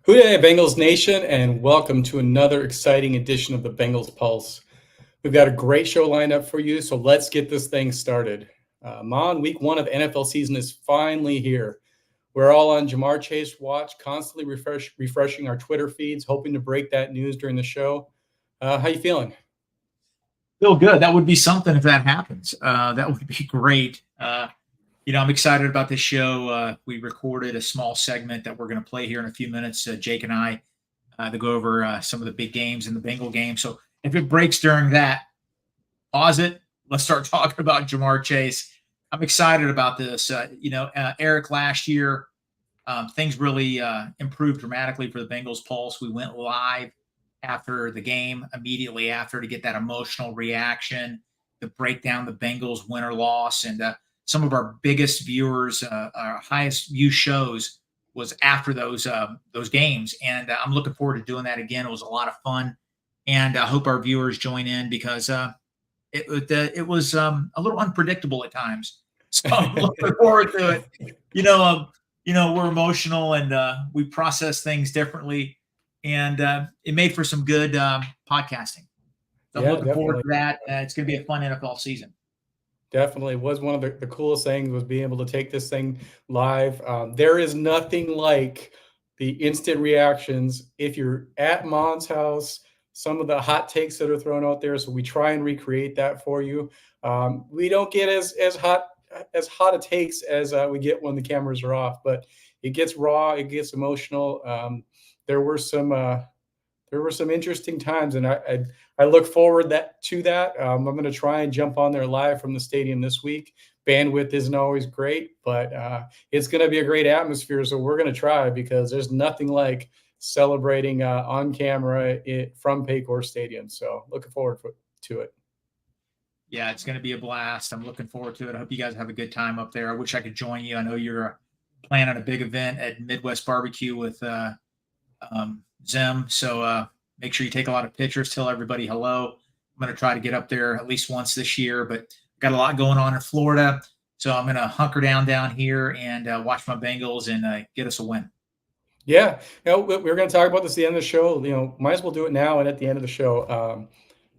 Hooday, Bengals Nation, and welcome to another exciting edition of the Bengals Pulse. We've got a great show lined up for you, so let's get this thing started. Week one of the NFL season is finally here. We're all on Jamar Chase watch, constantly refreshing our Twitter feeds, hoping to break that news during the show. How you feeling? Feel good. That would be something if that happens. That would be great. I'm excited about this show. We recorded a small segment that we're going to play here in a few minutes, Jake and I, to go over some of the big games in the Bengal game. So if it breaks during that, pause it. Let's start talking about Jamar Chase. I'm excited about this. Eric, last year, things really improved dramatically for the Bengals Pulse. We went live after the game, immediately after, to get that emotional reaction, to break down the Bengals win or loss. And some of our biggest viewers, our highest view shows was after those games. And I'm looking forward to doing that again. It was a lot of fun. And I hope our viewers join in because it was a little unpredictable at times. So I'm looking forward to it. We're emotional and we process things differently. And it made for some good podcasting. So I'm looking forward to that. It's going to be a fun NFL season. Definitely was one of the coolest things was being able to take this thing live. There is nothing like the instant reactions. If you're at Mon's house, some of the hot takes that are thrown out there. So we try and recreate that for you. We don't get as hot a takes as we get when the cameras are off, but it gets raw, it gets emotional. There were some interesting times, and I look forward to that. I'm going to try and jump on there live from the stadium this week. Bandwidth isn't always great, but it's going to be a great atmosphere. So we're going to try because there's nothing like celebrating on camera from Paycor Stadium. So looking forward to it. Yeah, it's going to be a blast. I'm looking forward to it. I hope you guys have a good time up there. I wish I could join you. I know you're planning a big event at Midwest Barbecue with Zim. So make sure you take a lot of pictures, tell everybody hello. I'm going to try to get up there at least once this year, but got a lot going on in Florida. So I'm going to hunker down here and watch my Bengals and get us a win. Yeah. We're going to talk about this at the end of the show. Might as well do it now and at the end of the show.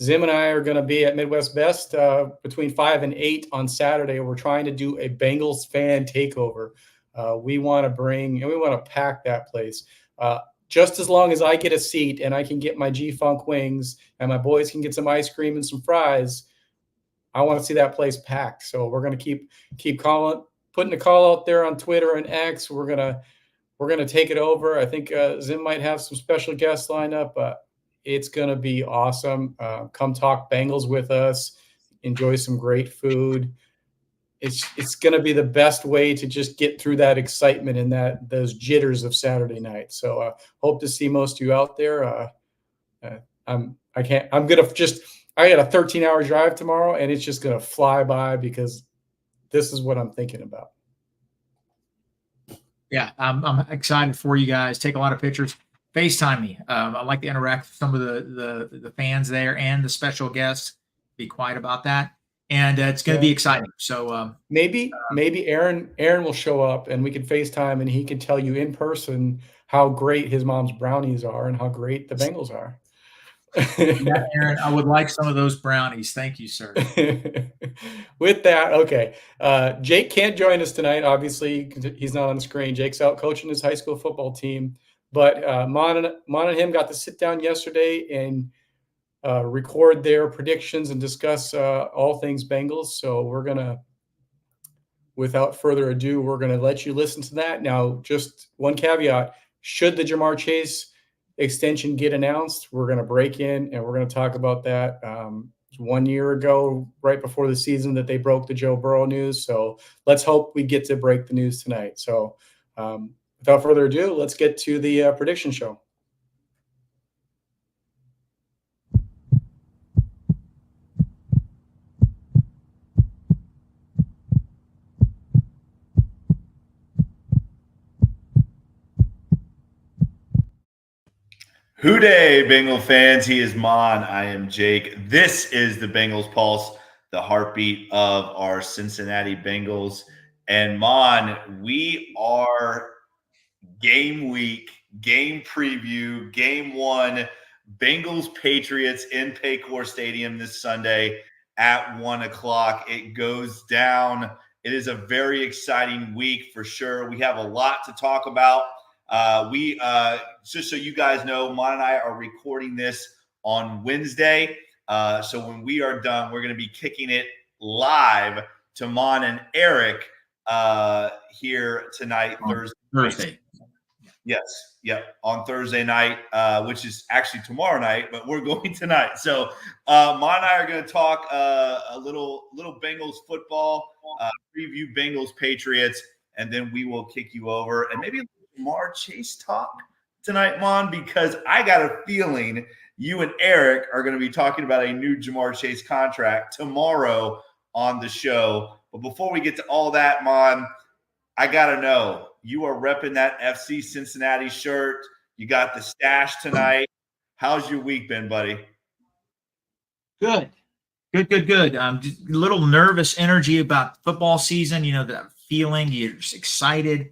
Zim and I are going to be at Midwest Best between 5 and 8 on Saturday. We're trying to do a Bengals fan takeover. We want to pack that place. Just as long as I get a seat and I can get my G-Funk wings and my boys can get some ice cream and some fries, I want to see that place packed. So we're going to keep putting the call out there on Twitter and X. We're going to take it over. I think Zim might have some special guests lined up, but it's going to be awesome. Come talk Bengals with us. Enjoy some great food. It's going to be the best way to just get through that excitement and those jitters of Saturday night. So hope to see most of you out there. I got a 13-hour drive tomorrow, and it's just going to fly by because this is what I'm thinking about. Yeah, I'm excited for you guys. Take a lot of pictures. FaceTime me. I like to interact with some of the fans there and the special guests. Be quiet about that. And it's going to be exciting. So maybe Aaron will show up and we can FaceTime and he can tell you in person how great his mom's brownies are and how great the Bengals are. Yeah, Aaron, I would like some of those brownies. Thank you, sir. With that, okay. Jake can't join us tonight. Obviously, he's not on the screen. Jake's out coaching his high school football team. But Mon and him got to sit down yesterday and record their predictions and discuss all things Bengals. So without further ado, we're going to let you listen to that. Now, just one caveat, should the Jamar Chase extension get announced, we're going to break in and we're going to talk about that. 1 year ago, right before the season, that they broke the Joe Burrow news. So let's hope we get to break the news tonight. So without further ado, let's get to the prediction show. Hooday, Bengal fans. He is Mon. I am Jake. This is the Bengals Pulse, the heartbeat of our Cincinnati Bengals. And Mon, we are game week, game preview, game one, Bengals Patriots in Paycor Stadium this Sunday at 1 o'clock. It goes down. It is a very exciting week for sure. We have a lot to talk about. Just so you guys know, Mon and I are recording this on Wednesday. So when we are done, we're going to be kicking it live to Mon and Eric here tonight, Thursday. Yes. Yep. On Thursday night, which is actually tomorrow night, but we're going tonight. So Mon and I are going to talk a little Bengals football, preview Bengals Patriots, and then we will kick you over and maybe Jamar Chase talk tonight, Mon, because I got a feeling you and Eric are going to be talking about a new Jamar Chase contract tomorrow on the show. But before we get to all that, Mon, I got to know, you are repping that FC Cincinnati shirt. You got the stash tonight. How's your week been, buddy? Good. Just a little nervous energy about football season. You know, that feeling, you're just excited.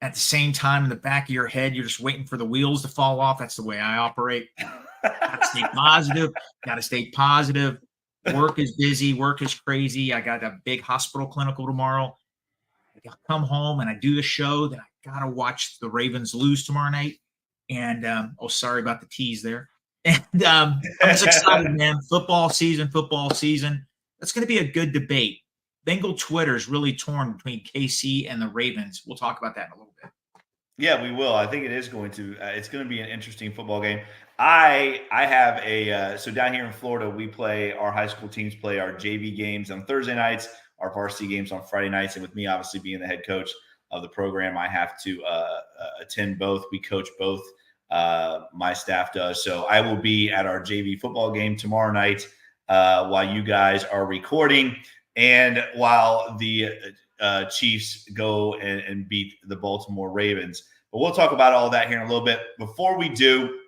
At the same time, in the back of your head, you're just waiting for the wheels to fall off. That's the way I operate. Got to stay positive. Work is busy. Work is crazy. I got a big hospital clinical tomorrow. I come home and I do the show. Then I got to watch the Ravens lose tomorrow night. And, sorry about the tease there. And I'm just excited, man. Football season. That's going to be a good debate. Bengal Twitter is really torn between KC and the Ravens. We'll talk about that in a little bit. Yeah, we will. I think it is going to. It's going to be an interesting football game. I have so down here in Florida, our high school teams play our JV games on Thursday nights, our varsity games on Friday nights, and with me obviously being the head coach of the program, I have to attend both. We coach both. My staff does. So I will be at our JV football game tomorrow night while you guys are recording. And while the Chiefs go and beat the Baltimore Ravens. But we'll talk about all that here in a little bit. Before we do,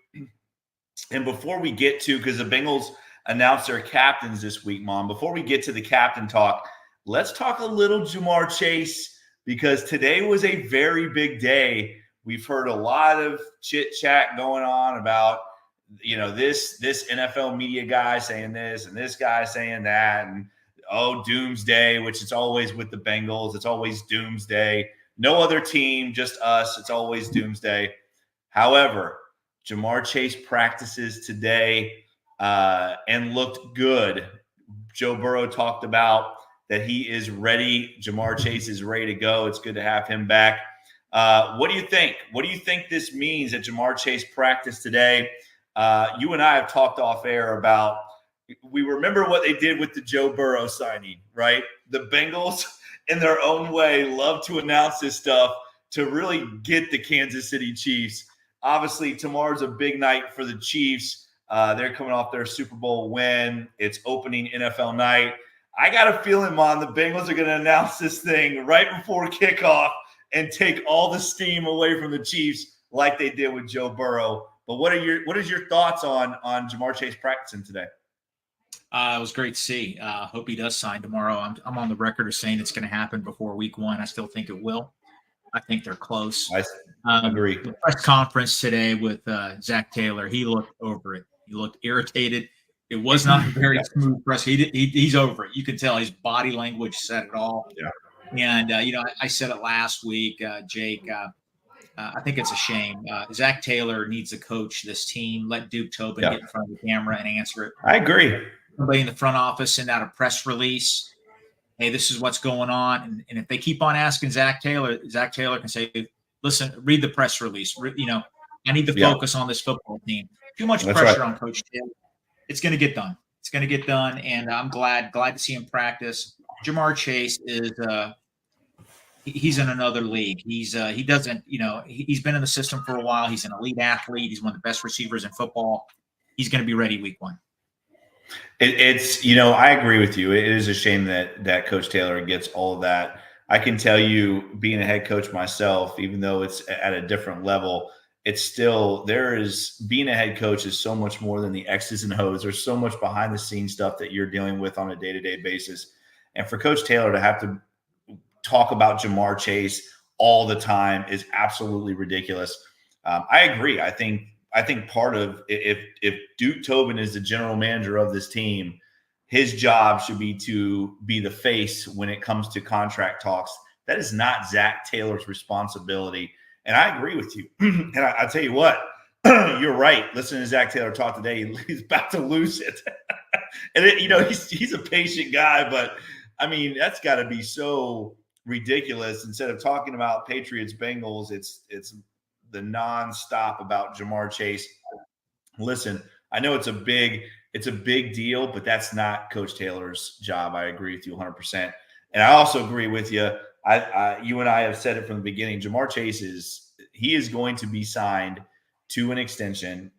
and before we get to, because the Bengals announced their captains this week, Mom, before we get to the captain talk, let's talk a little Jamar Chase, because today was a very big day. We've heard a lot of chit-chat going on about, this NFL media guy saying this and this guy saying that, and doomsday, which it's always with the Bengals. It's always doomsday. No other team, just us. It's always doomsday. However, Jamar Chase practices today and looked good. Joe Burrow talked about that he is ready. Jamar Chase is ready to go. It's good to have him back. What do you think? What do you think this means that Jamar Chase practiced today? You and I have talked off air about, we remember what they did with the Joe Burrow signing, right? The Bengals, in their own way, love to announce this stuff to really get the Kansas City Chiefs. Obviously, tomorrow's a big night for the Chiefs. They're coming off their Super Bowl win. It's opening NFL night. I got a feeling, Mon, the Bengals are going to announce this thing right before kickoff and take all the steam away from the Chiefs like they did with Joe Burrow. But what is your thoughts on Jamar Chase practicing today? It was great to see. Hope he does sign tomorrow. I'm on the record of saying it's going to happen before week one. I still think it will. I think they're close. I agree. The press conference today with Zach Taylor, he looked over it. He looked irritated. It was not a very smooth press. He's over it. You can tell his body language said it all. Yeah. And, I said it last week, Jake. I think it's a shame. Zach Taylor needs to coach this team. Let Duke Tobin get in front of the camera and answer it. I agree. Somebody in the front office send out a press release. Hey, this is what's going on. And if they keep on asking Zach Taylor can say, listen, read the press release. I need to focus on this football team. Too much pressure on Coach Taylor. It's going to get done. And I'm glad to see him practice. Jamar Chase is he's in another league. He's he's been in the system for a while. He's an elite athlete. He's one of the best receivers in football. He's going to be ready week one. It's I agree with you. It is a shame that Coach Taylor gets all of that. I can tell you, being a head coach myself, even though it's at a different level, it's still, being a head coach is so much more than the X's and O's. There's so much behind the scenes stuff that you're dealing with on a day-to-day basis. And for Coach Taylor to have to talk about Jamar Chase all the time is absolutely ridiculous. I agree. I think part of if Duke Tobin is the general manager of this team, his job should be to be the face when it comes to contract talks. That is not Zach Taylor's responsibility. And I agree with you. And I tell you what, you're right. Listening to Zach Taylor talk today, he's about to lose it. And he's a patient guy, but I mean, that's got to be so ridiculous. Instead of talking about Patriots Bengals, it's the nonstop about Jamar Chase. Listen, I know it's a big deal, but that's not Coach Taylor's job. I agree with you 100%. And I also agree with you. You and I have said it from the beginning. Jamar Chase is going to be signed to an extension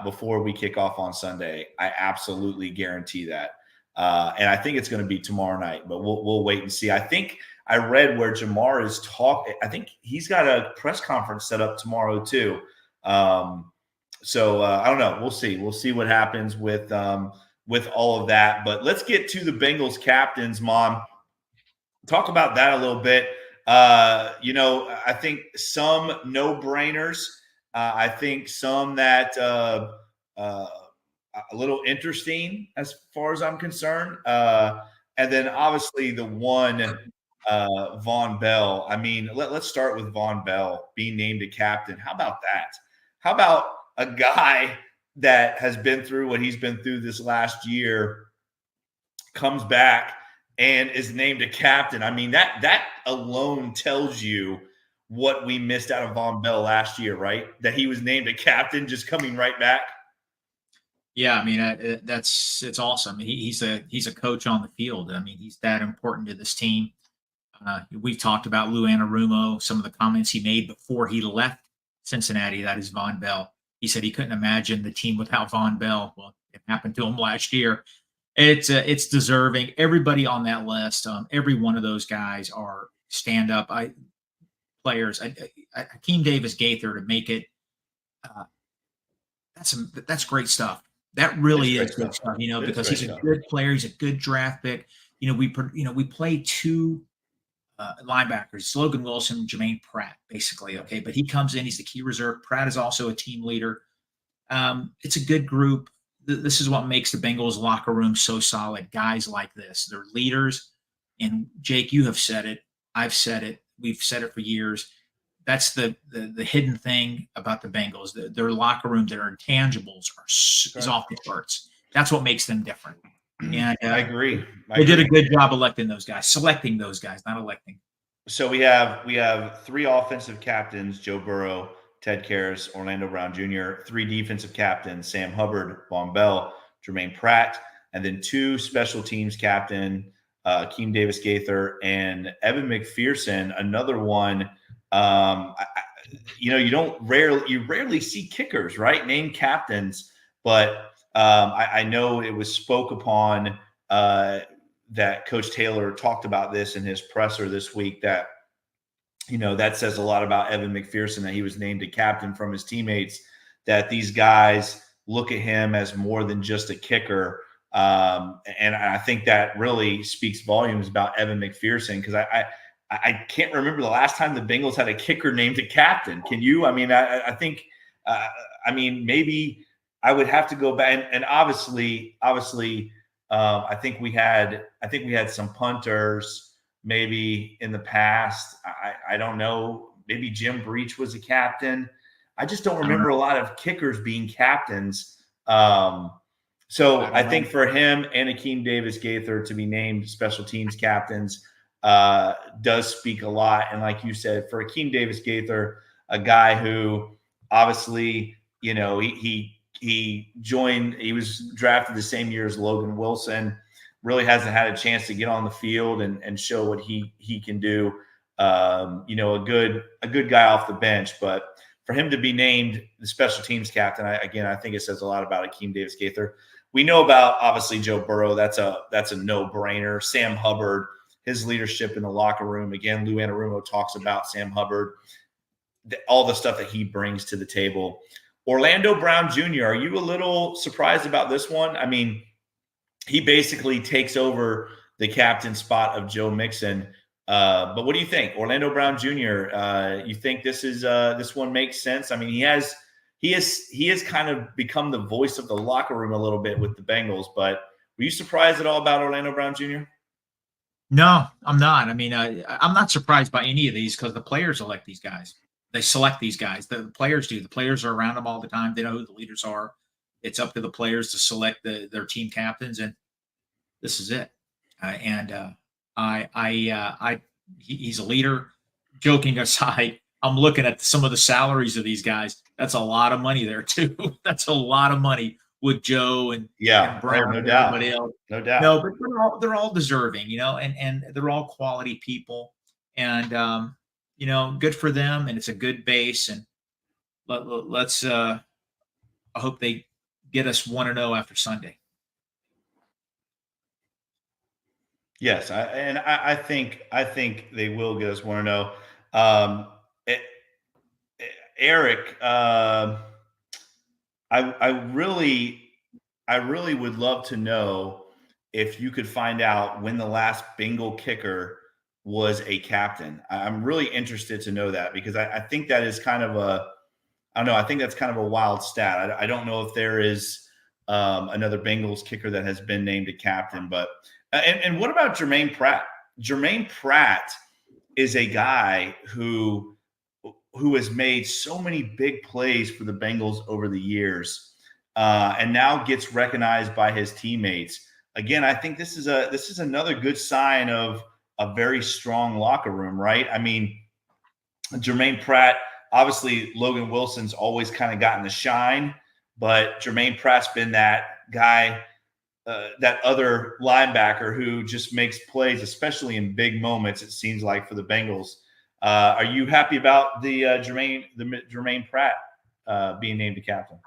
before we kick off on Sunday. I absolutely guarantee that. And I think it's going to be tomorrow night, but we'll wait and see. I think I read where Jamar is talking. I think he's got a press conference set up tomorrow too. So I don't know. We'll see. We'll see what happens with all of that. But let's get to the Bengals captains, Mom. Talk about that a little bit. I think some no-brainers. I think some that a little interesting as far as I'm concerned. And then obviously the one Von Bell. I mean, let's start with Von Bell being named a captain. How about that? How about a guy that has been through what he's been through this last year comes back and is named a captain? I mean, that alone tells you what we missed out of Von Bell last year, right? That he was named a captain, just coming right back. Yeah, I mean, it's awesome. He's a coach on the field. I mean, he's that important to this team. We've talked about Lou Anarumo, some of the comments he made before he left Cincinnati. That is Von Bell. He said he couldn't imagine the team without Von Bell. Well, it happened to him last year. It's deserving. Everybody on that list, every one of those guys are stand-up players. Akeem Davis Gaither to make it. That's great stuff. That really is good stuff, because he's a good player. He's a good draft pick. We play two linebackers, Logan Wilson, Jermaine Pratt, basically. Okay. But he comes in, he's the key reserve. Pratt is also a team leader. It's a good group. This is what makes the Bengals locker room so solid. Guys like this, they're leaders. And Jake, you have said it. I've said it. We've said it for years. That's the hidden thing about the Bengals. Their locker room, their intangibles is off the charts. That's what makes them different. And I agree. They did a good job selecting those guys, not electing. So we have three offensive captains: Joe Burrow, Ted Karras, Orlando Brown Jr., three defensive captains: Sam Hubbard, Von Bell, Jermaine Pratt, and then two special teams captain, Akeem Davis Gaither and Evan McPherson. Another one. You rarely see kickers, right, named captains, but I know it was spoke upon that Coach Taylor talked about this in his presser this week, that that says a lot about Evan McPherson, that he was named a captain from his teammates, that these guys look at him as more than just a kicker. And I think that really speaks volumes about Evan McPherson, because I can't remember the last time the Bengals had a kicker named a captain. Can you? I mean, I think, maybe I would have to go back, and obviously, I think we had some punters maybe in the past. I don't know. Maybe Jim Breach was a captain. I just don't remember a lot of kickers being captains. So I think for him and Akeem Davis Gaither to be named special teams captains does speak a lot. And like you said, for Akeem Davis Gaither, a guy who obviously, he was drafted the same year as Logan Wilson, really hasn't had a chance to get on the field and show what he can do. A good guy off the bench, but for him to be named the special teams captain, I think it says a lot about Akeem Davis Gaither. We know about obviously Joe Burrow. That's a no-brainer. Sam Hubbard, his leadership in the locker room. Again, Lou Anarumo talks about Sam Hubbard, all the stuff that he brings to the table. Orlando Brown Jr., are you a little surprised about this one? I mean, he basically takes over the captain spot of Joe Mixon. But what do you think, Orlando Brown Jr.? You think this one makes sense? I mean, he has kind of become the voice of the locker room a little bit with the Bengals. But were you surprised at all about Orlando Brown Jr.? No, I'm not. I mean, I'm not surprised by any of these because the players elect these guys. They select these guys. The players do. The players are around them all the time. They know who the leaders are. It's up to the players to select their team captains, and this is it. He's a leader. Joking aside, I'm looking at some of the salaries of these guys. That's a lot of money there too. That's a lot of money with Joe and Brown, no and doubt, everybody else. no doubt. No, but they're all deserving, and they're all quality people, and good for them, and it's a good base, and let's. I hope they get us 1-0 after Sunday. Yes, I think they will get us 1-0. Eric, I really would love to know if you could find out when the last Bengal kicker was a captain. I'm really interested to know that because I think that is kind of I think that's kind of a wild stat. I don't know if there is another Bengals kicker that has been named a captain, but and what about Jermaine Pratt? Jermaine Pratt is a guy who has made so many big plays for the Bengals over the years, and now gets recognized by his teammates. Again, I think this is another good sign of a very strong locker room, right? I mean, Jermaine Pratt, obviously Logan Wilson's always kind of gotten the shine, but Jermaine Pratt's been that guy, that other linebacker who just makes plays, especially in big moments, it seems like, for the Bengals. Are you happy about the Jermaine Pratt being named the captain?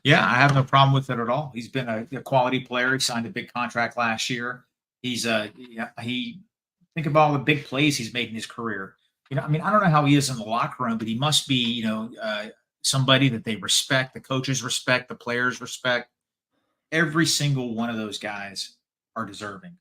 Yeah, I have no problem with it at all. He's been a quality player. He signed a big contract last year. Think of all the big plays he's made in his career. I mean, I don't know how he is in the locker room, but he must be, somebody that they respect, the coaches respect, the players respect. Every single one of those guys are deserving.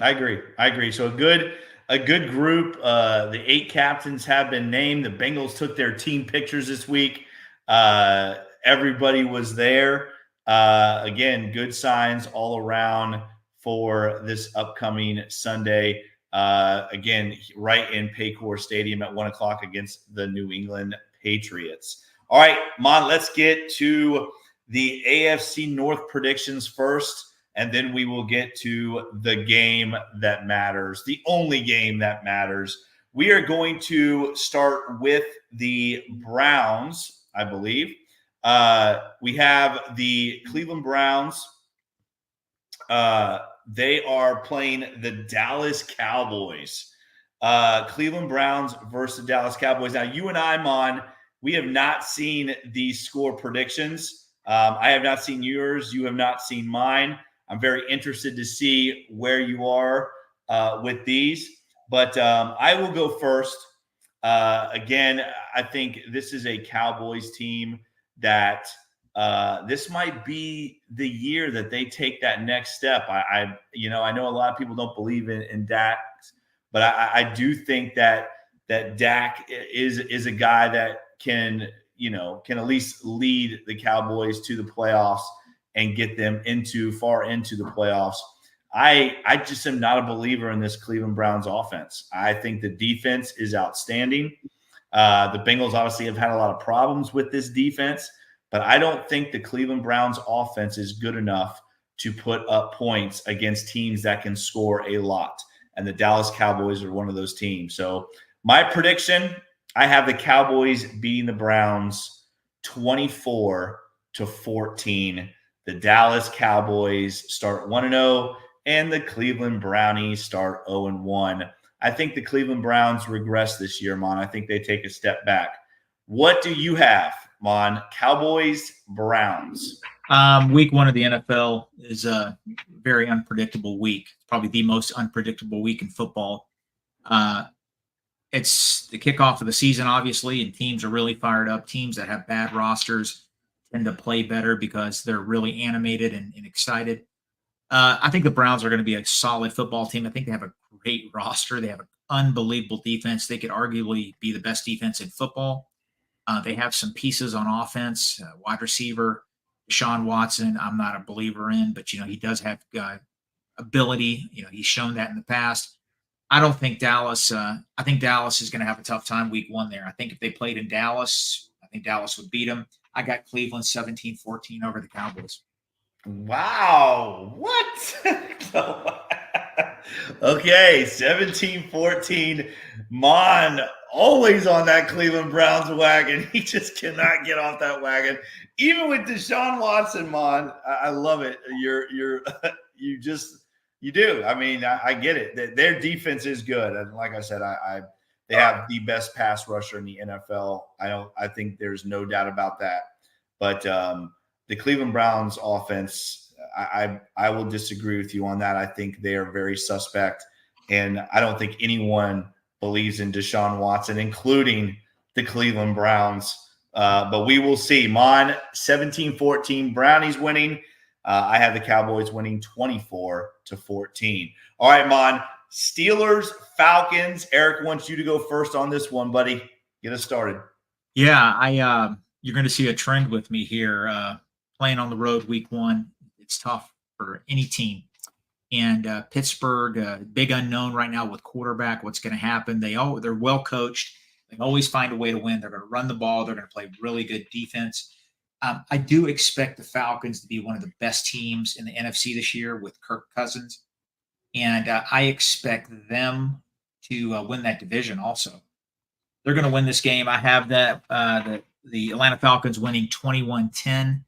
I agree. So a good group. The 8 captains have been named. The Bengals took their team pictures this week. Everybody was there. Again, good signs all around for this upcoming Sunday. Again, right in Paycor Stadium at 1:00 against the New England Patriots. All right, Mon, let's get to the AFC North predictions first, and then we will get to the game that matters, the only game that matters. We are going to start with the Browns, I believe. We have the Cleveland Browns. They are playing the Dallas Cowboys. Cleveland Browns versus the Dallas Cowboys. Now, you and I, Mon, we have not seen these score predictions. I have not seen yours. You have not seen mine. I'm very interested to see where you are with these. But I will go first. Again, I think this is a Cowboys team that this might be the year that they take that next step. I know a lot of people don't believe in Dak, but I do think that Dak is a guy that can at least lead the Cowboys to the playoffs and get them far into the playoffs. I just am not a believer in this Cleveland Browns offense. I think the defense is outstanding. The Bengals obviously have had a lot of problems with this defense, but I don't think the Cleveland Browns offense is good enough to put up points against teams that can score a lot. And the Dallas Cowboys are one of those teams. So my prediction, I have the Cowboys beating the Browns 24-14. The Dallas Cowboys start 1-0, and the Cleveland Brownies start 0-1. I think the Cleveland Browns regress this year, Mon. I think they take a step back. What do you have, Mon? Cowboys, Browns. Week 1 of the NFL is a very unpredictable week. Probably the most unpredictable week in football. It's the kickoff of the season, obviously, and teams are really fired up. Teams that have bad rosters tend to play better because they're really animated and excited. I think the Browns are going to be a solid football team. I think they have a great roster. They have an unbelievable defense. They could arguably be the best defense in football. They have some pieces on offense, wide receiver, Deshaun Watson. I'm not a believer in, but he does have ability. He's shown that in the past. I don't think Dallas. I think Dallas is going to have a tough time week 1 there. I think if they played in Dallas, I think Dallas would beat them. I got Cleveland 17-14 over the Cowboys. Wow. What? Okay, 17-14. Mon always on that Cleveland Browns wagon. He just cannot get off that wagon. Even with Deshaun Watson, Mon, I love it. You do. I mean, I get it. Their defense is good. And like I said, they have the best pass rusher in the NFL. I think there's no doubt about that. But the Cleveland Browns offense, I will disagree with you on that. I think they are very suspect. And I don't think anyone believes in Deshaun Watson, including the Cleveland Browns. But we will see. Mon, 17-14. Brownies winning. I have the Cowboys winning 24-14. All right, Mon. Steelers, Falcons. Eric wants you to go first on this one, buddy. Get us started. Yeah, you're going to see a trend with me here. Playing on the road week 1, it's tough for any team. And Pittsburgh, big unknown right now with quarterback. What's going to happen? They're well coached. They always find a way to win. They're going to run the ball. They're going to play really good defense. I do expect the Falcons to be one of the best teams in the NFC this year with Kirk Cousins. And I expect them to win that division also. They're going to win this game. I have that the Atlanta Falcons winning 21-10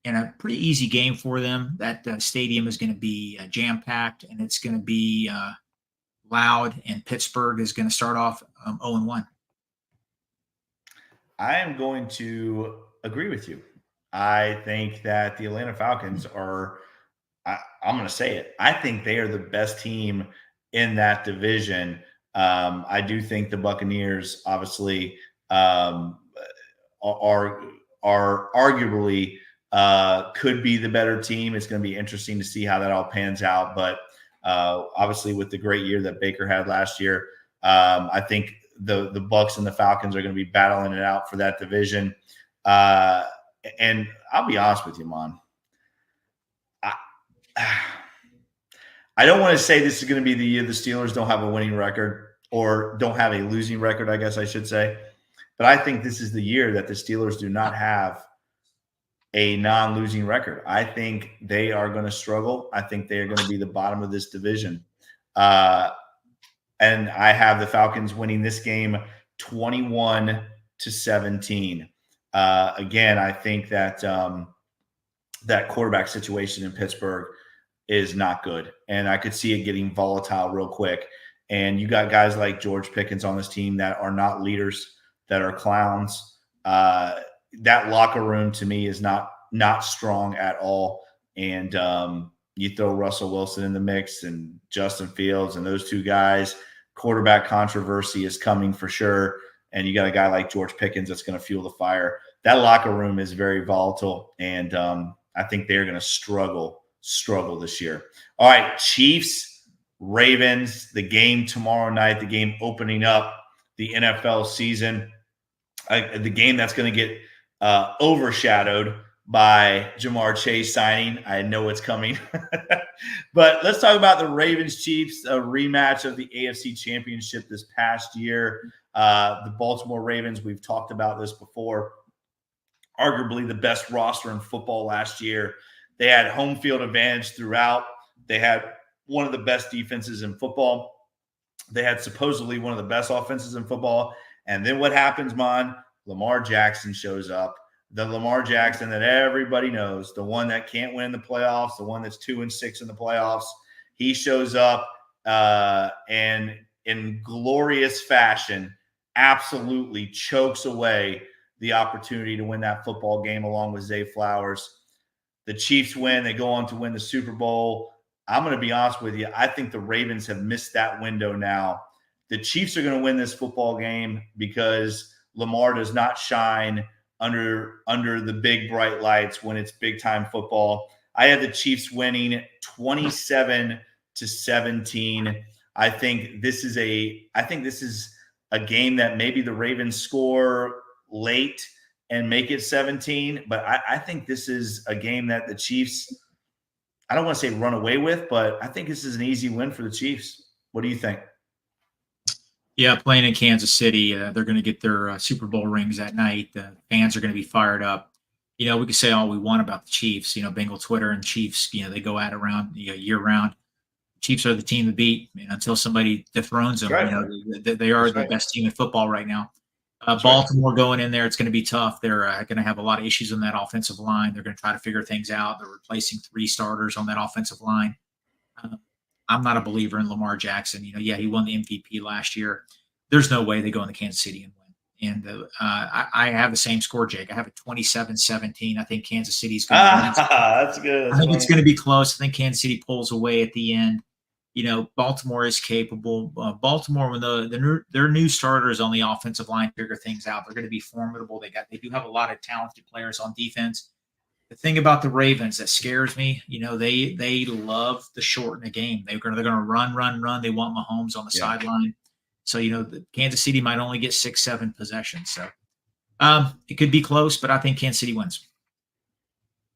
in a pretty easy game for them. That stadium is going to be jam-packed, and it's going to be loud, and Pittsburgh is going to start off 0-1. I am going to agree with you. I think that the Atlanta Falcons are I'm going to say it. I think they are the best team in that division. I do think the Buccaneers obviously are arguably could be the better team. It's going to be interesting to see how that all pans out. But obviously with the great year that Baker had last year, I think the Bucs and the Falcons are going to be battling it out for that division. And I'll be honest with you, Mon. I don't want to say this is going to be the year the Steelers don't have a winning record or don't have a losing record, I guess I should say. But I think this is the year that the Steelers do not have a non-losing record. I think they are going to struggle. I think they are going to be the bottom of this division. And I have the Falcons winning this game 21-17. Again, I think that that quarterback situation in Pittsburgh is not good. And I could see it getting volatile real quick. And you got guys like George Pickens on this team that are not leaders, that are clowns. That locker room to me is not strong at all. And you throw Russell Wilson in the mix and Justin Fields and those two guys, quarterback controversy is coming for sure. And you got a guy like George Pickens that's going to fuel the fire. That locker room is very volatile. And I think they're going to struggle this year. All right, Chiefs, Ravens, the game tomorrow night, the game opening up the NFL season, the game that's going to get overshadowed by Jamar Chase signing. I know it's coming. But let's talk about the Ravens-Chiefs, a rematch of the AFC Championship this past year. The Baltimore Ravens, we've talked about this before, arguably the best roster in football last year. They had home field advantage throughout. They had one of the best defenses in football. They had supposedly one of the best offenses in football. And then what happens, Mon? Lamar Jackson shows up. The Lamar Jackson that everybody knows, the one that can't win the playoffs, the one that's 2-6 in the playoffs. He shows up and in glorious fashion absolutely chokes away the opportunity to win that football game along with Zay Flowers. The Chiefs win. They go on to win the Super Bowl. I'm going to be honest with you. I think the Ravens have missed that window now. The Chiefs are going to win this football game because Lamar does not shine under the big bright lights when it's big time football. I had the Chiefs winning 27-17. I think this is a game that maybe the Ravens score late and make it 17. But I think this is a game that the Chiefs, I don't want to say run away with, but I think this is an easy win for the Chiefs. What do you think? Yeah, playing in Kansas City, they're going to get their Super Bowl rings that night. The fans are going to be fired up. We could say all we want about the Chiefs. Bengal Twitter and Chiefs, they go at it around year round. Chiefs are the team to beat until somebody dethrones them. Right. They are That's the right. best team in football right now. That's Baltimore going in there, it's going to be tough. They're going to have a lot of issues on that offensive line. They're going to try to figure things out. They're replacing 3 starters on that offensive line. I'm not a believer in Lamar Jackson. He won the MVP last year. There's no way they go into Kansas City and win. And I have the same score, Jake. I have it 27-17. I think Kansas City's going to win. That's good. I think it's going to be close. I think Kansas City pulls away at the end. Baltimore is capable. Baltimore, when their new starters on the offensive line figure things out, they're going to be formidable. They do have a lot of talented players on defense. The thing about the Ravens that scares me, they love to shorten the game. They're going to run. They want Mahomes on the sideline. So, the Kansas City might only get 6-7 possessions. So it could be close, but I think Kansas City wins.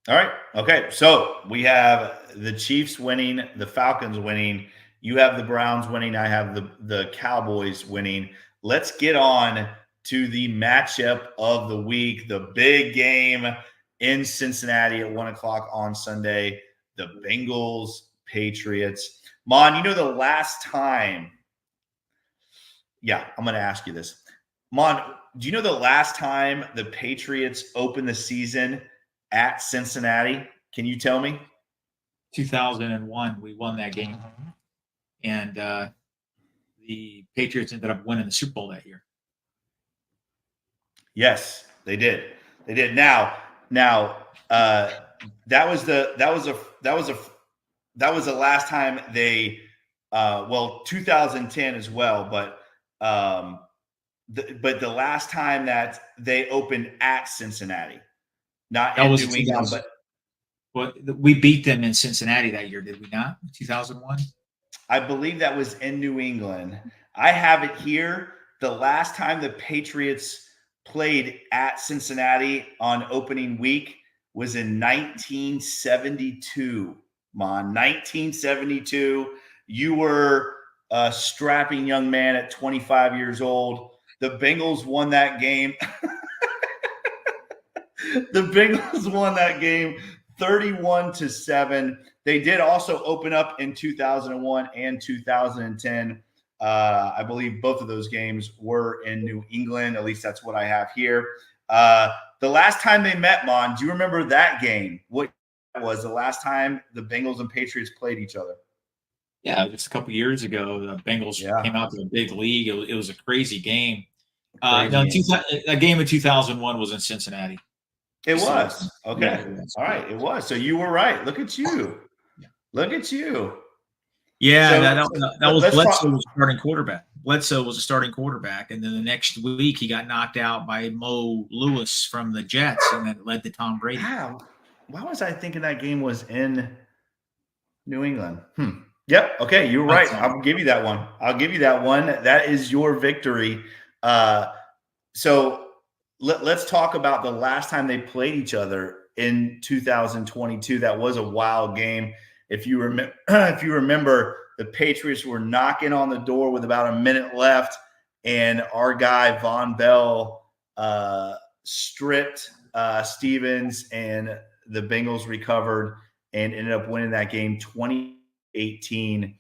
All right. Okay. So we have the Chiefs winning, the Falcons winning. You have the Browns winning. I have the Cowboys winning. Let's get on to the matchup of the week, the big game in Cincinnati at 1:00 on Sunday, the Bengals, Patriots. Mon, the last time, I'm going to ask you this. Mon, do you know the last time the Patriots opened the season at Cincinnati? Can you tell me? 2001, we won that game. And the Patriots ended up winning the Super Bowl that year. Yes, they did. They did. Now, that was the last time they 2010 as well, but the last time that they opened at Cincinnati, not in New England, but we beat them in Cincinnati that year, did we not? 2001. I believe that was in New England. I have it here. The last time the Patriots played at Cincinnati on opening week was in 1972. Mon, 1972. You were a strapping young man at 25 years old. The Bengals won that game. The Bengals won that game 31-7. They did also open up in 2001 and 2010. I believe both of those games were in New England. At least that's what I have here. The last time they met, Mon, do you remember that game? What was the last time the Bengals and Patriots played each other? Yeah, just a couple years ago, the Bengals came out to the big league. It was a crazy game. A game in 2001 was in Cincinnati. It was. Okay. Yeah, it was. All right. It was. So you were right. Look at you. Look at you. Yeah, So, that was Bledsoe was starting quarterback. Bledsoe was a starting quarterback, and then the next week he got knocked out by Mo Lewis from the Jets, and that led to Tom Brady. Wow. Why was I thinking that game was in New England? Yep. Okay, you're right. I'll give you that one. That is your victory. So let's talk about the last time they played each other in 2022. That was a wild game. If you remember, the Patriots were knocking on the door with about a minute left, and our guy Von Bell stripped Stevens, and the Bengals recovered and ended up winning that game 20-18.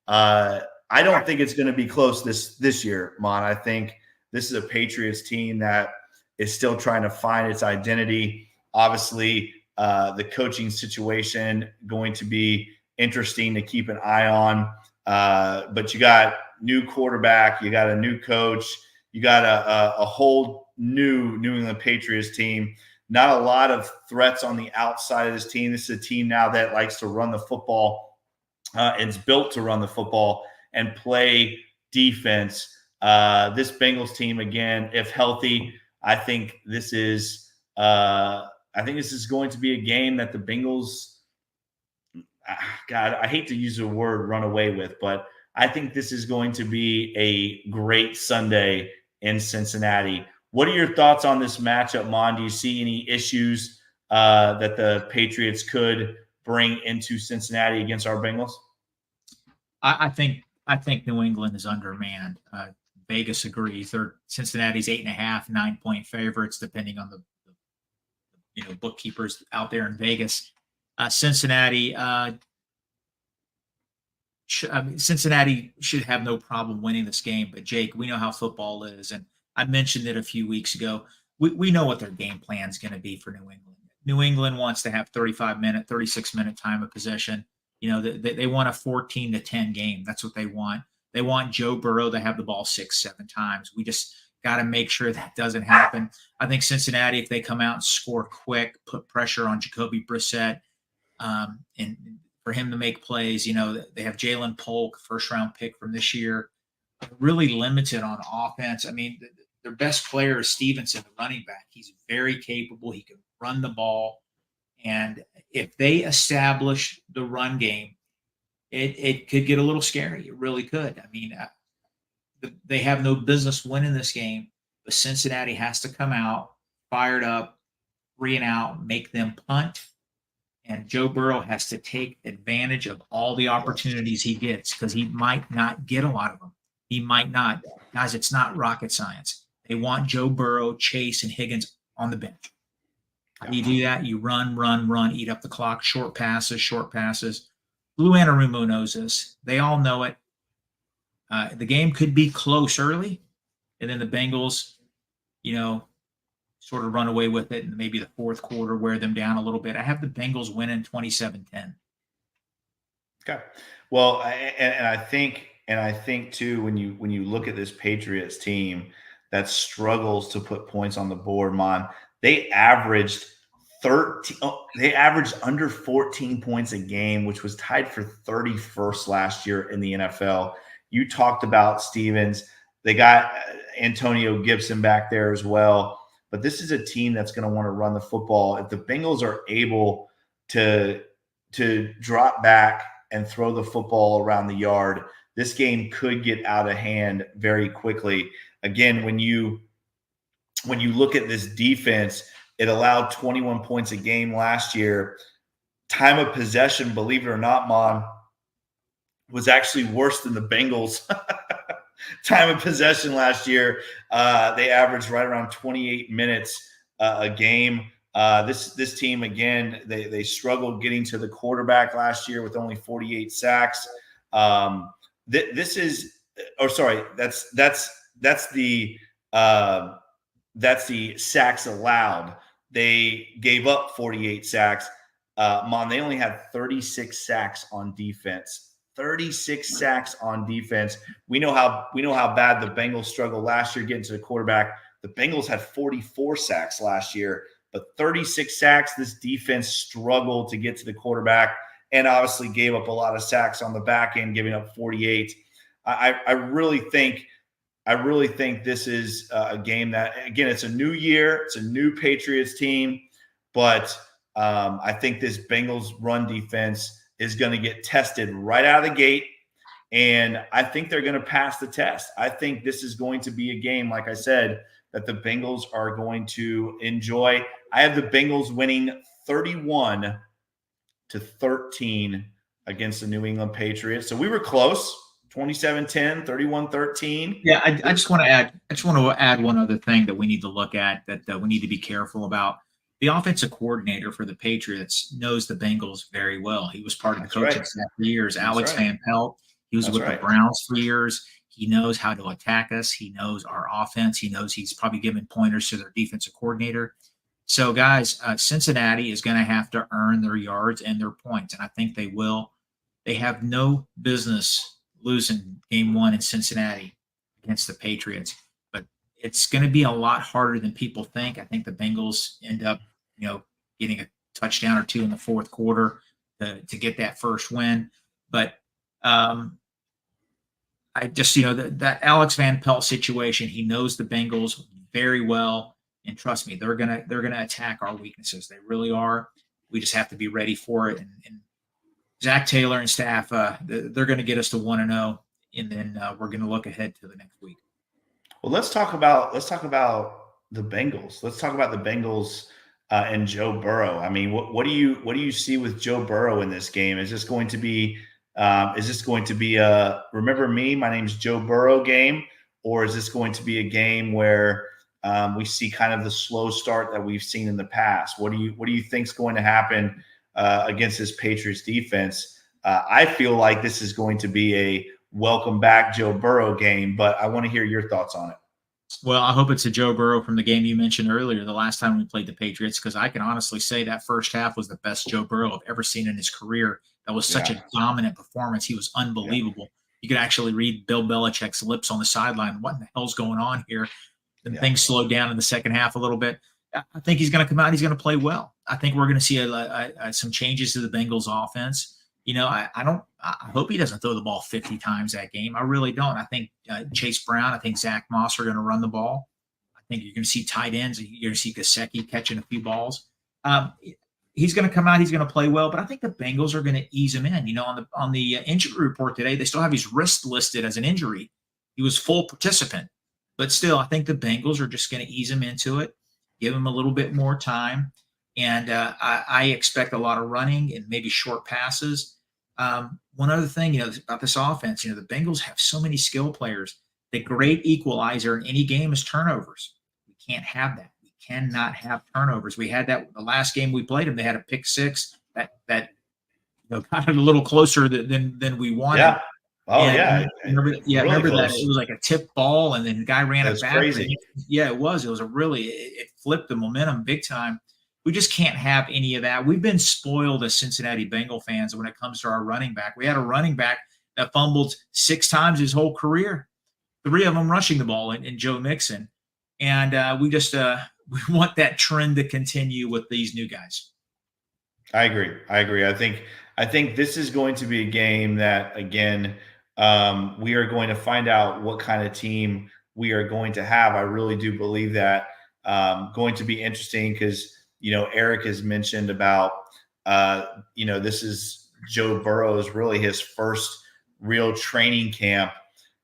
I don't think it's going to be close this year, Mon. I think this is a Patriots team that is still trying to find its identity. Obviously, the coaching situation going to be interesting to keep an eye on. But you got new quarterback, you got a new coach, you got a whole new New England Patriots team. Not a lot of threats on the outside of this team. This is a team now that likes to run the football. It's built to run the football and play defense. This Bengals team, again, if healthy, I think this is going to be a game that the Bengals God, I hate to use the word run away with, but I think this is going to be a great Sunday in Cincinnati. What are your thoughts on this matchup, Mon? Do you see any issues that the Patriots could bring into Cincinnati against our Bengals? I think New England is undermanned. Vegas agrees. They're Cincinnati's 8.5, 9-point favorites, depending on the bookkeepers out there in Vegas. Cincinnati should have no problem winning this game. But Jake, we know how football is, and I mentioned it a few weeks ago. We know what their game plan is going to be for New England. New England wants to have 35-minute, 36-minute time of possession. They want a 14-10 game. That's what they want. They want Joe Burrow to have the ball 6-7 times. We just got to make sure that doesn't happen. I think Cincinnati, if they come out and score quick, put pressure on Jacoby Brissett, and for him to make plays, they have Jalen Polk, first-round pick from this year, really limited on offense. I mean, their best player is Stevenson, the running back. He's very capable. He can run the ball. And if they establish the run game, it could get a little scary. It really could. I mean, they have no business winning this game, but Cincinnati has to come out fired up, 3-and-out, make them punt. And Joe Burrow has to take advantage of all the opportunities he gets, because he might not get a lot of them. He might not. Guys, it's not rocket science. They want Joe Burrow, Chase, and Higgins on the bench. How do you do that? You run, eat up the clock, short passes. Lou Anarumo knows this. They all know it. The game could be close early, and then the Bengals, sort of run away with it, and maybe the fourth quarter wear them down a little bit. I have the Bengals winning 27-10. Okay. Well, and I think too, when you look at this Patriots team that struggles to put points on the board, Mon, they averaged under 14 points a game, which was tied for 31st last year in the NFL. You talked about Stevens. They got Antonio Gibson back there as well. But this is a team that's going to want to run the football. If the Bengals are able to drop back and throw the football around the yard, this game could get out of hand very quickly. Again, when you look at this defense, it allowed 21 points a game last year. Time of possession, believe it or not, Mon, was actually worse than the Bengals. Time of possession last year, they averaged right around 28 minutes a game. This team, again, they struggled getting to the quarterback last year with only 48 sacks. That's the sacks allowed. They gave up 48 sacks. Mon, they only had 36 sacks on defense. 36 sacks on defense. We know how bad the Bengals struggled last year getting to the quarterback. The Bengals had 44 sacks last year, but 36 sacks. This defense struggled to get to the quarterback, and obviously gave up a lot of sacks on the back end, giving up 48. I really think this is a game that, again, it's a new year, it's a new Patriots team, but I think this Bengals run defense is going to get tested right out of the gate, and I think they're going to pass the test. I think this is going to be a game, like I said, that the Bengals are going to enjoy. I have the Bengals winning 31-13 against the New England Patriots. So we were close, 27-10, 31-13. Yeah, I just want to add one other thing that we need to look at, that we need to be careful about. The offensive coordinator for the Patriots knows the Bengals very well. He was part of the coaching staff for years. Alex Van Pelt. He was with the Browns for years. He knows how to attack us. He knows our offense. He knows he's probably given pointers to their defensive coordinator. So, guys, Cincinnati is going to have to earn their yards and their points, and I think they will. They have no business losing game one in Cincinnati against the Patriots, but it's going to be a lot harder than people think. I think the Bengals end up, getting a touchdown or two in the fourth quarter to get that first win. But I just, that Alex Van Pelt situation, he knows the Bengals very well, and trust me, they're gonna attack our weaknesses. They really are. We just have to be ready for it and Zach Taylor and staff, they're going to get us to 1-0, and then we're going to look ahead to the next week. Well, let's talk about the Bengals. Let's talk about the Bengals and Joe Burrow. I mean, what do you see with Joe Burrow in this game? Is this going to be a remember me, my name's Joe Burrow game, or is this going to be a game where we see kind of the slow start that we've seen in the past? What do you think is going to happen against this Patriots defense? I feel like this is going to be a welcome back Joe Burrow game, but I want to hear your thoughts on it. Well, I hope it's a Joe Burrow from the game you mentioned earlier, the last time we played the Patriots, because I can honestly say that first half was the best Joe Burrow I've ever seen in his career. That was such a dominant performance. He was unbelievable. You could actually read Bill Belichick's lips on the sideline. What in the hell's going on here? Then things slowed down in the second half a little bit. I think he's going to come out. He's going to play well. I think we're going to see some changes to the Bengals offense. You know, I hope he doesn't throw the ball 50 times that game. I really don't. I think Chase Brown, I think Zach Moss are going to run the ball. I think you're going to see tight ends. You're going to see Gesicki catching a few balls. He's going to come out. He's going to play well, but I think the Bengals are going to ease him in. You know, on the injury report today, they still have his wrist listed as an injury. He was full participant, but still, I think the Bengals are just going to ease him into it, give him a little bit more time. And I expect a lot of running and maybe short passes. One other thing, about this offense, the Bengals have so many skill players. The great equalizer in any game is turnovers. We can't have that. We cannot have turnovers. We had that the last game we played them. They had a pick six that got it a little closer than we wanted. Yeah. Oh, and remember really that it was like a tip ball, and then the guy ran it back. Crazy. It was. It was it flipped the momentum big time. We just can't have any of that. We've been spoiled as Cincinnati Bengal fans when it comes to our running back. We had a running back that fumbled 6 times his whole career, 3 of them rushing the ball in Joe Mixon. And we want that trend to continue with these new guys. I agree. I think this is going to be a game that, again, we are going to find out what kind of team we are going to have. I really do believe that going to be interesting because, Eric has mentioned about, this is Joe Burrow's really his first real training camp.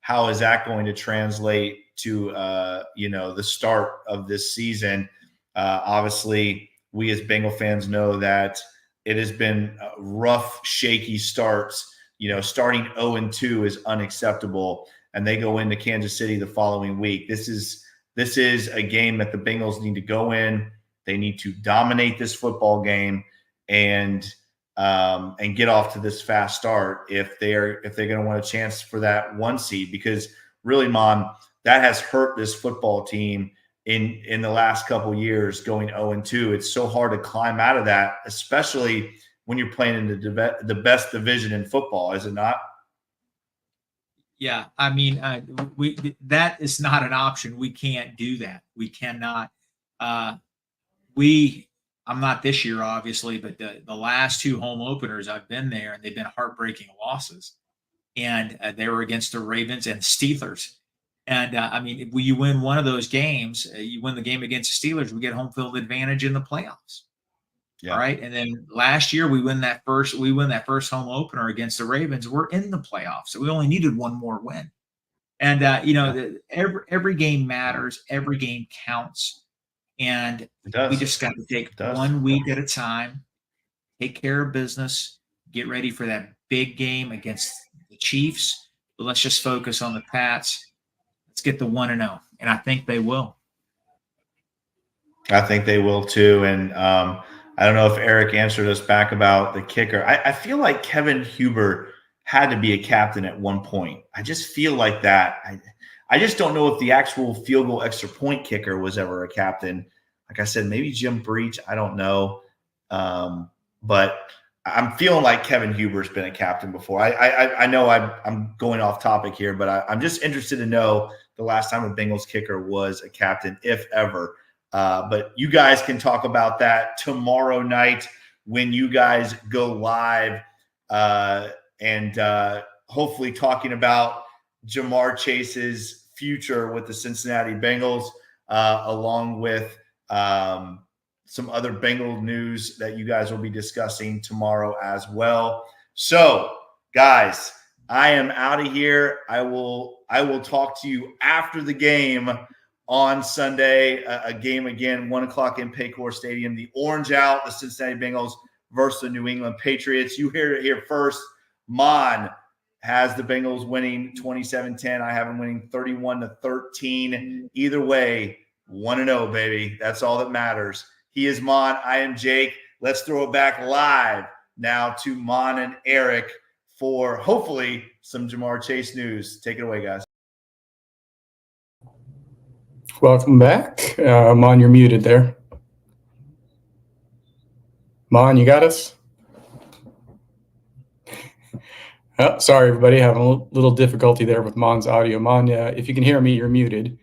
How is that going to translate to, the start of this season? Obviously, we as Bengal fans know that it has been rough, shaky starts. Starting 0-2 is unacceptable, and they go into Kansas City the following week. This is a game that the Bengals need to go in. They need to dominate this football game and get off to this fast start if they're going to want a chance for that 1 seed. Because really, Mon, that has hurt this football team in the last couple of years going 0-2. It's so hard to climb out of that, especially when you're playing in the best division in football, is it not? Yeah, I mean, that is not an option. We can't do that. We cannot. I'm not this year, obviously, but the last 2 home openers I've been there, and they've been heartbreaking losses. And they were against the Ravens and Steelers. And if you win one of those games, you win the game against the Steelers, we get home field advantage in the playoffs. Yeah. All right. And then last year we win that first home opener against the Ravens. We're in the playoffs. So we only needed one more win. And every game matters, every game counts. And we just got to take 1 week at a time, take care of business, get ready for that big game against the Chiefs. But let's just focus on the Pats. Let's get the 1-0, and I think they will. I think they will too. And I don't know if Eric answered us back about the kicker. I feel like Kevin Huber had to be a captain at one point. I just feel like that. I just don't know if the actual field goal extra point kicker was ever a captain. Like I said, maybe Jim Breach. I don't know. But I'm feeling like Kevin Huber's been a captain before. I know I'm going off topic here, but I'm just interested to know the last time a Bengals kicker was a captain, if ever. But you guys can talk about that tomorrow night when you guys go live and hopefully talking about Jamar Chase's future with the Cincinnati Bengals, along with some other Bengal news that you guys will be discussing tomorrow as well. So, guys, I am out of here. I will talk to you after the game on Sunday. A game again, 1:00 in Paycor Stadium. The orange out, the Cincinnati Bengals versus the New England Patriots. You hear it here first. Mon has the Bengals winning 27-10. I have them winning 31-13. Either way, 1-0, baby. That's all that matters. He is Mon. I am Jake. Let's throw it back live now to Mon and Eric for hopefully some Jamar Chase news. Take it away, guys. Welcome back. Mon, you're muted there. Mon, you got us? Oh, sorry, everybody. Having a little difficulty there with Mon's audio. Mon, if you can hear me, you're muted.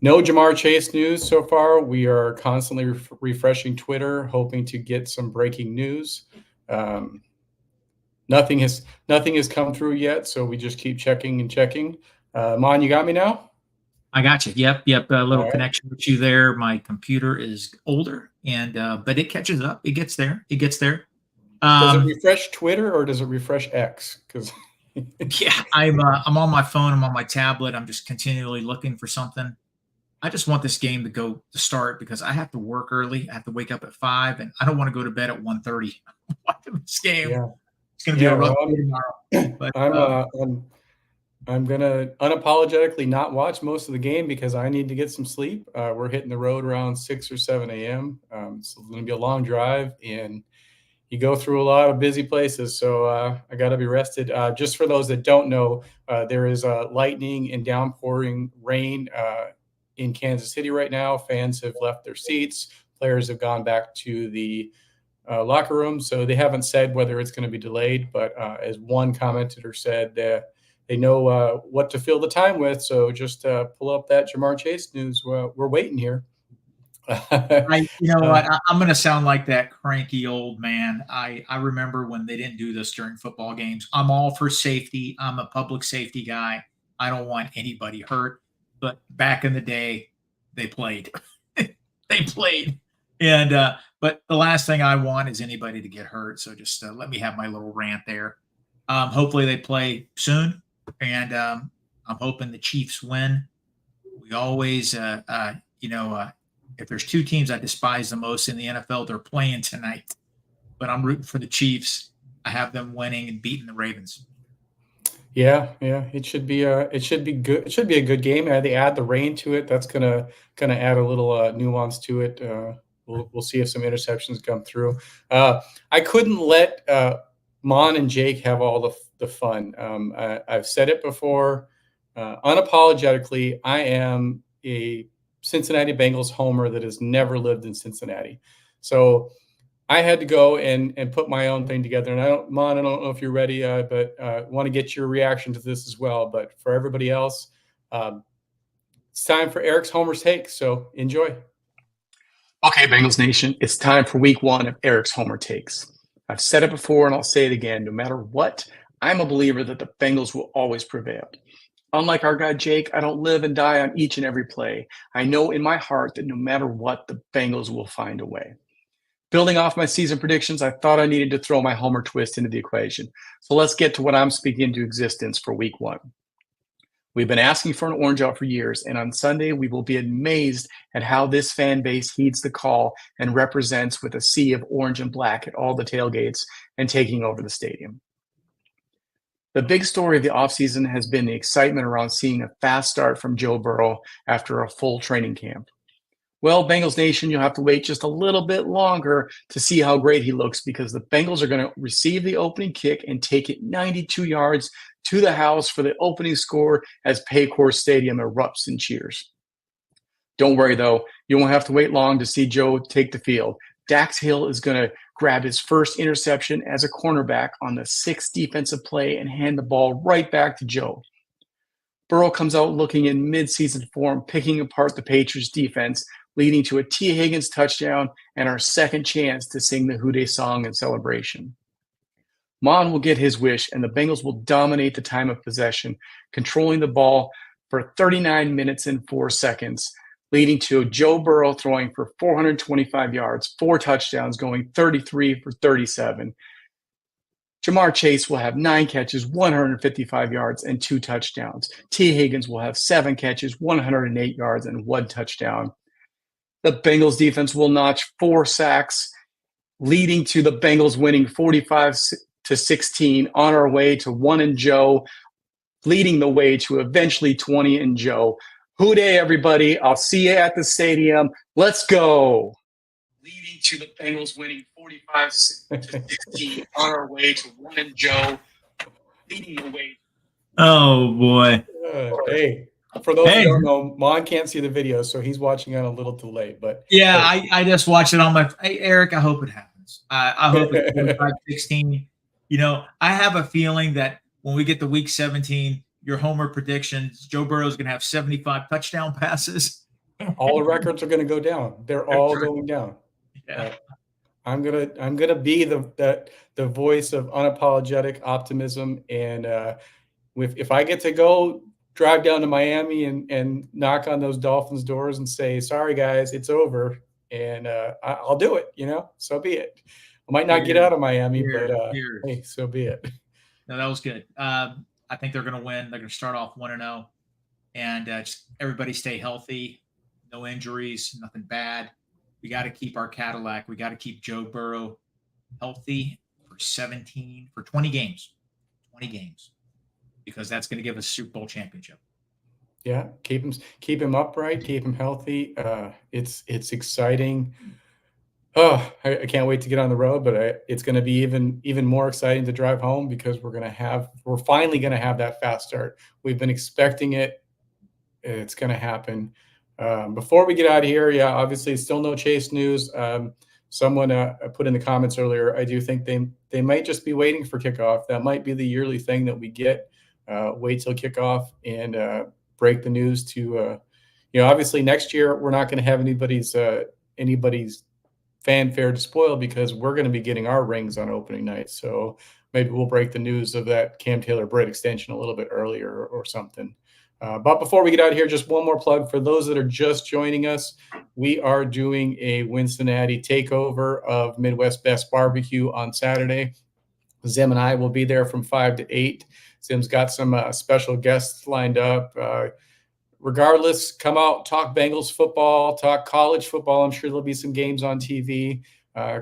No Jamar Chase news so far. We are constantly refreshing Twitter, hoping to get some breaking news. Nothing has come through yet, so we just keep checking and checking. Mon, you got me now? I got you. Yep. A little connection with you there. My computer is older, and but it catches up. It gets there. Does it refresh Twitter or does it refresh X? Because yeah, I'm on my phone. I'm on my tablet. I'm just continually looking for something. I just want this game to start because I have to work early. I have to wake up at 5, and I don't want to go to bed at 1:30. Watching this game. Yeah. It's going to be a rough day tomorrow. But I'm gonna unapologetically not watch most of the game because I need to get some sleep. We're hitting the road around 6 or 7 a.m. So it's going to be a long drive, and you go through a lot of busy places. So I got to be rested. Just for those that don't know, there is lightning and downpouring rain in Kansas City right now. Fans have left their seats. Players have gone back to the locker room. So they haven't said whether it's going to be delayed. But as one commentator said, they know what to fill the time with. So just pull up that Jamar Chase news. We're waiting here. You know what? I'm going to sound like that cranky old man. I remember when they didn't do this during football games. I'm all for safety. I'm a public safety guy. I don't want anybody hurt. But back in the day, they played. They played. And but the last thing I want is anybody to get hurt. So just let me have my little rant there. Hopefully they play soon. And I'm hoping the Chiefs win. We always, if there's two teams I despise the most in the NFL, they're playing tonight. But I'm rooting for the Chiefs. I have them winning and beating the Ravens. Yeah. It should be good. It should be a good game. They add the rain to it. That's gonna add a little nuance to it. We'll see if some interceptions come through. I couldn't let Mon and Jake have all the fun. I've said it before. Unapologetically, I am a Cincinnati Bengals homer that has never lived in Cincinnati. So I had to go and put my own thing together. And Mon, I don't know if you're ready, but I want to get your reaction to this as well. But for everybody else, it's time for Eric's Homer Take. So enjoy. Okay, Bengals Nation, it's time for week 1 of Eric's Homer Takes. I've said it before and I'll say it again. No matter what, I'm a believer that the Bengals will always prevail. Unlike our guy Jake, I don't live and die on each and every play. I know in my heart that no matter what, the Bengals will find a way. Building off my season predictions, I thought I needed to throw my homer twist into the equation. So let's get to what I'm speaking into existence for week 1. We've been asking for an orange out for years, and on Sunday we will be amazed at how this fan base heeds the call and represents with a sea of orange and black at all the tailgates and taking over the stadium. The big story of the offseason has been the excitement around seeing a fast start from Joe Burrow after a full training camp. Well, Bengals Nation, you'll have to wait just a little bit longer to see how great he looks because the Bengals are going to receive the opening kick and take it 92 yards to the house for the opening score as Paycor Stadium erupts in cheers. Don't worry, though. You won't have to wait long to see Joe take the field. Dax Hill is going to grab his first interception as a cornerback on the 6th defensive play and hand the ball right back to Joe. Burrow comes out looking in midseason form, picking apart the Patriots defense, leading to a T. Higgins touchdown and our second chance to sing the Who Dey song in celebration. Mon will get his wish, and the Bengals will dominate the time of possession, controlling the ball for 39 minutes and 4 seconds, leading to Joe Burrow throwing for 425 yards, 4 touchdowns, going 33 for 37. Jamar Chase will have 9 catches, 155 yards, and 2 touchdowns. T. Higgins will have 7 catches, 108 yards, and 1 touchdown. The Bengals defense will notch 4 sacks, leading to the Bengals winning 45-16 on our way to 1-Joe, leading the way to eventually 20-Joe. Hoo-day, everybody. I'll see you at the stadium. Let's go. Leading to the Bengals winning 45-16 on our way to 1-Joe, leading the way. Oh, boy. Hey, for those who don't know, Mon can't see the video, so he's watching on a little delay. But yeah, I just watched it on my. Hey, Eric, I hope it happens. I hope it's 45-16. You know, I have a feeling that when we get to week 17, your homer predictions, Joe Burrow is going to have 75 touchdown passes. All the records are going to go down. They're all going down. Yeah. I'm gonna be the voice of unapologetic optimism, and if I get to go drive down to Miami and knock on those Dolphins doors and say, sorry guys, it's over, and I'll do it, so be it. I might not get out of Miami, but hey, so be it. No, that was good. I think they're going to win. They're going to start off 1-0, and just everybody stay healthy, no injuries, nothing bad. We got to keep our Cadillac. We got to keep Joe Burrow healthy for 20 games, because that's going to give us a Super Bowl championship. Yeah, keep him upright, keep him healthy. It's exciting. Oh, I can't wait to get on the road, but it's going to be even more exciting to drive home, because we're finally going to have that fast start. We've been expecting it. It's going to happen. Before we get out of here, obviously still no Chase news. Someone put in the comments earlier, I do think they might just be waiting for kickoff. That might be the yearly thing that we get. Wait till kickoff and break the news to, obviously next year we're not going to have anybody's fanfare to spoil, because we're going to be getting our rings on opening night. So maybe we'll break the news of that Cam Taylor-Britt extension a little bit earlier or something. But before we get out of here, just one more plug for those that are just joining us. We are doing a Cincinnati takeover of Midwest Best Barbecue on Saturday. Zim and I will be there from 5 to 8. Zim's got some special guests lined up. Regardless, come out, talk Bengals football, talk college football. I'm sure there'll be some games on TV.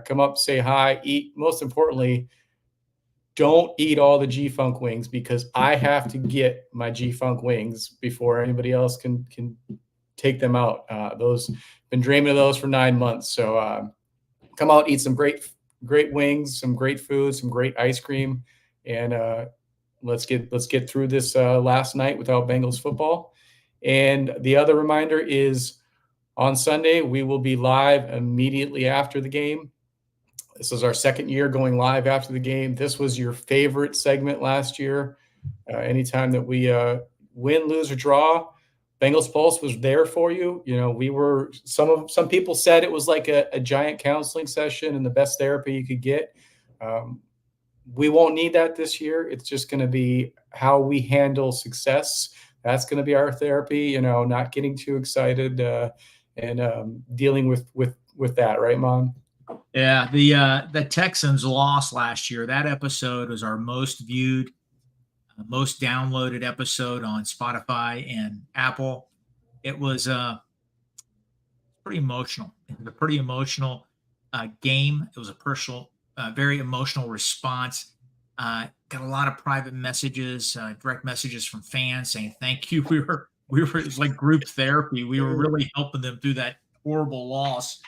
Come up, say hi, eat. Most importantly, don't eat all the G-Funk wings, because I have to get my G-Funk wings before anybody else can take them out. Been dreaming of those for 9 months. So come out, eat some great wings, some great food, some great ice cream, and let's get through this last night without Bengals football. And the other reminder is on Sunday, we will be live immediately after the game. This is our second year going live after the game. This was your favorite segment last year. Anytime that we win, lose, or draw, Bengals Pulse was there for you. We were some people said it was like a giant counseling session and the best therapy you could get. We won't need that this year. It's just going to be how we handle success. That's going to be our therapy. Not getting too excited and dealing with that, right, Mom? Yeah, the Texans lost last year. That episode was our most viewed, most downloaded episode on Spotify and Apple. It was pretty emotional. It was a pretty emotional game. It was a personal, very emotional response. Got a lot of private messages, direct messages from fans saying thank you. We were it was like group therapy. We were really helping them through that horrible loss.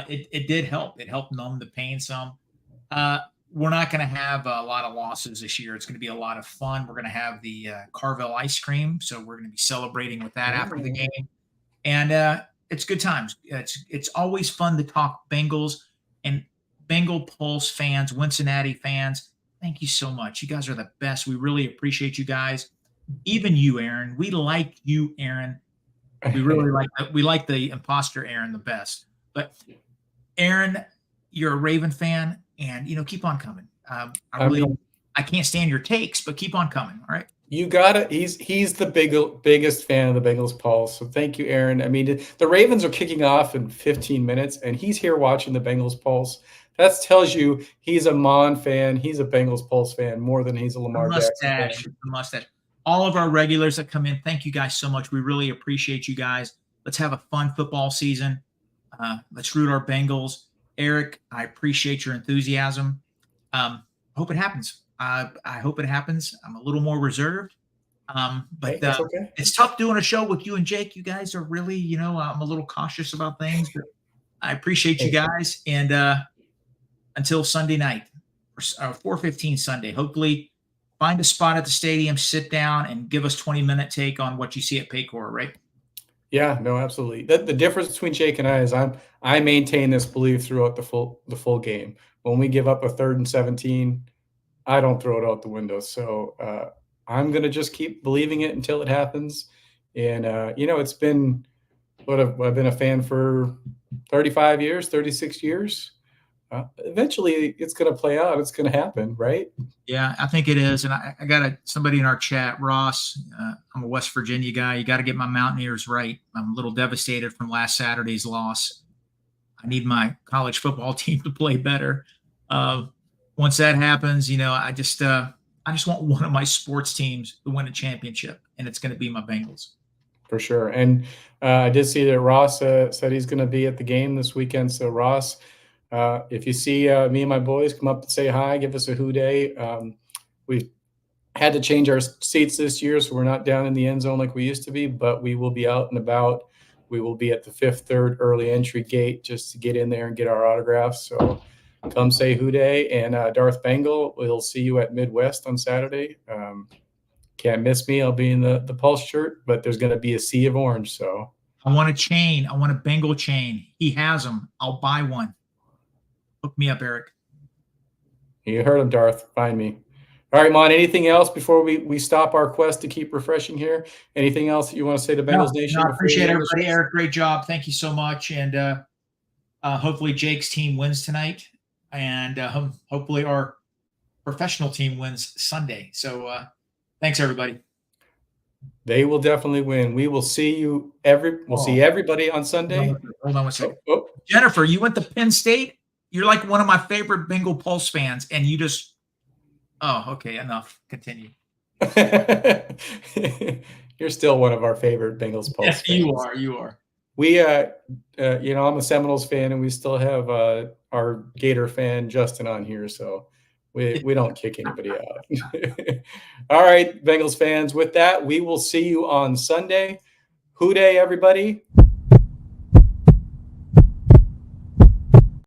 It did help. It helped numb the pain some. We're not going to have a lot of losses this year. It's going to be a lot of fun. We're going to have the Carvel ice cream, so we're going to be celebrating with that after the game, and it's good times. It's always fun to talk Bengals and Bengal Pulse fans, Cincinnati fans. Thank you so much. You guys are the best. We really appreciate you guys. Even you, Aaron. We like you, Aaron. We really like the imposter Aaron the best. But Aaron, you're a Raven fan, and keep on coming. I can't stand your takes, but keep on coming. All right. You got it. He's the biggest fan of the Bengals Pulse. So thank you, Aaron. I mean, the Ravens are kicking off in 15 minutes, and he's here watching the Bengals Pulse. That tells you he's a Mon fan. He's a Bengals Pulse fan more than he's a Lamar Jackson fan. The mustache. All of our regulars that come in, thank you guys so much. We really appreciate you guys. Let's have a fun football season. Let's root our Bengals. Eric, I appreciate your enthusiasm. Hope it happens. I hope it happens. I'm a little more reserved. But Hey, that's okay. it's tough doing a show with you and Jake. You guys are really, I'm a little cautious about things, but I appreciate you guys. And until Sunday night, or 4:15 Sunday, hopefully find a spot at the stadium, sit down, and give us 20-minute take on what you see at Paycor, right? Yeah, no, absolutely. The difference between Jake and I is I maintain this belief throughout the full game. When we give up a 3rd and 17, I don't throw it out the window. So I'm gonna just keep believing it until it happens. And it's been I've been a fan for 35 years, 36 years. Eventually, it's going to play out. It's going to happen, right? Yeah, I think it is. And I got somebody in our chat, Ross. I'm a West Virginia guy. You got to get my Mountaineers right. I'm a little devastated from last Saturday's loss. I need my college football team to play better. Once that happens, I just want one of my sports teams to win a championship, and it's going to be my Bengals. For sure. And I did see that Ross said he's going to be at the game this weekend. So Ross, if you see me and my boys, come up and say hi, give us a hoo day. We've had to change our seats this year, so we're not down in the end zone like we used to be, but we will be out and about. We will be at the 5th/3 early entry gate just to get in there and get our autographs. So come say hoo day. And Darth Bengal, we'll see you at Midwest on Saturday. Can't miss me. I'll be in the Pulse shirt, but there's going to be a sea of orange. So I want a chain. I want a Bengal chain. He has them. I'll buy one. Hook me up, Eric. You heard him, Darth. Find me. All right, Mon, anything else before we stop our quest to keep refreshing here? Anything else that you want to say to Bengals Nation? No, I appreciate everybody. Eric, great job. Thank you so much. And hopefully Jake's team wins tonight. And hopefully our professional team wins Sunday. So thanks, everybody. They will definitely win. We will see you see everybody on Sunday. Hold on one second. Jennifer, you went to Penn State? You're like one of my favorite Bengal Pulse fans, and you just okay, enough. Continue. You're still one of our favorite Bengals Pulse yes, fans. You are. We I'm a Seminoles fan, and we still have our Gator fan Justin on here, so we don't kick anybody out. All right, Bengals fans, with that, we will see you on Sunday. Hoo day, everybody.